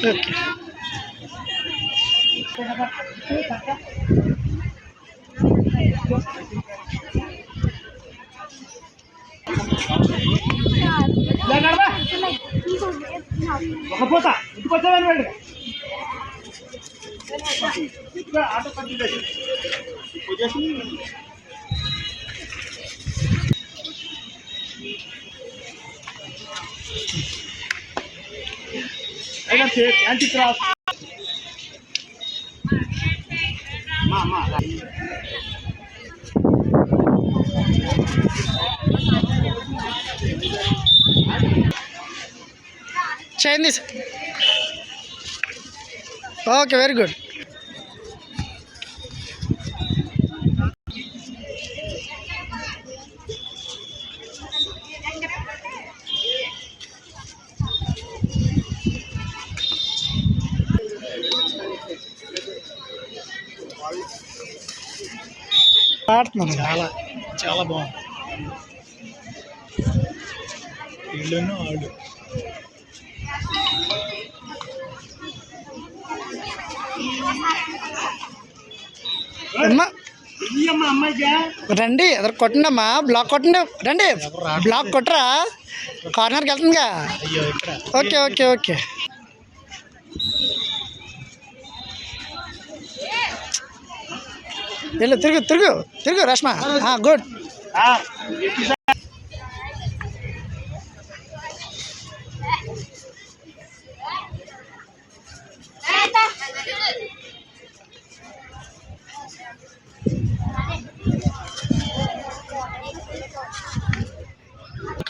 Okay. Anti cross Chinese. Okay, very good. ఆడుతున్నాను. చాలా చాలా బాగుంది. వీళ్ళను వాళ్ళు రండి, ఎదురు కొట్టండి అమ్మా. బ్లాక్ కొట్టండి, రండి. బ్లాక్ కొట్టరా, కార్నర్కి వెళ్తుందిగా. Okay okay okay. వెళ్ళు, తిరుగు తిరుగు తిరుగు రష్మ. గుడ్.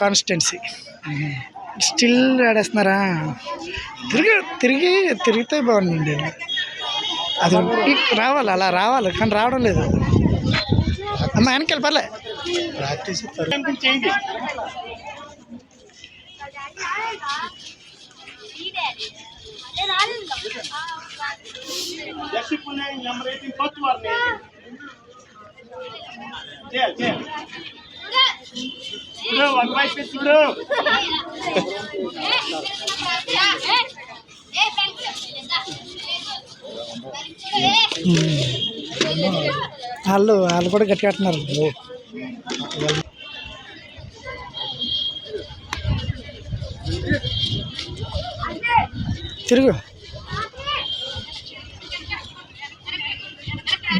కాన్స్టెన్సీ స్టిల్ ఆడేస్తున్నారా? తిరిగితే బాగుందండి. అది రావాలి, అలా రావాలి, కానీ రావడం లేదు. అమ్మ వెనకెళ్ళి పర్లే. ప్రాక్టీస్ చేయండి. చూడు వాళ్ళు కూడా గట్టి కట్టున్నారు. తిరుగు,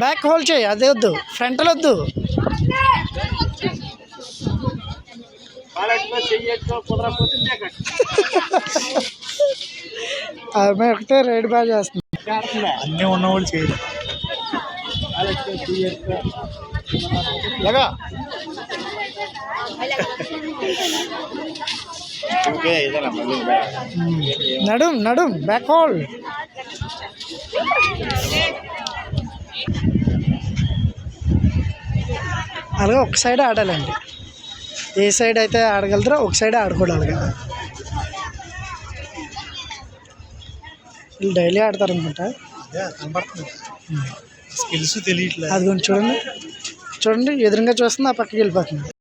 బ్యాక్ హోల్డ్ చేయి. అదే వద్దు, ఫ్రంట్లో వద్దు. ఆమె ఒకటే రైడ్ బాగా చేస్తుంది. అన్నీ ఉన్నవాళ్ళు చేయరు. నడుం బ్యాక్ హోల్డ్. అలాగే ఒక సైడ్ ఆడాలండి. ఏ సైడ్ అయితే ఆడగలుగుతారో ఒక సైడ్ ఆడుకోవాలి. వీళ్ళు డైలీ ఆడతారు అనుకుంటా. స్కిల్స్ తెలియట్లేదు. అది కొంచెం చూడండి, ఎదురుగా చూస్తుంది, ఆ పక్కకి వెళ్ళిపోతుంది.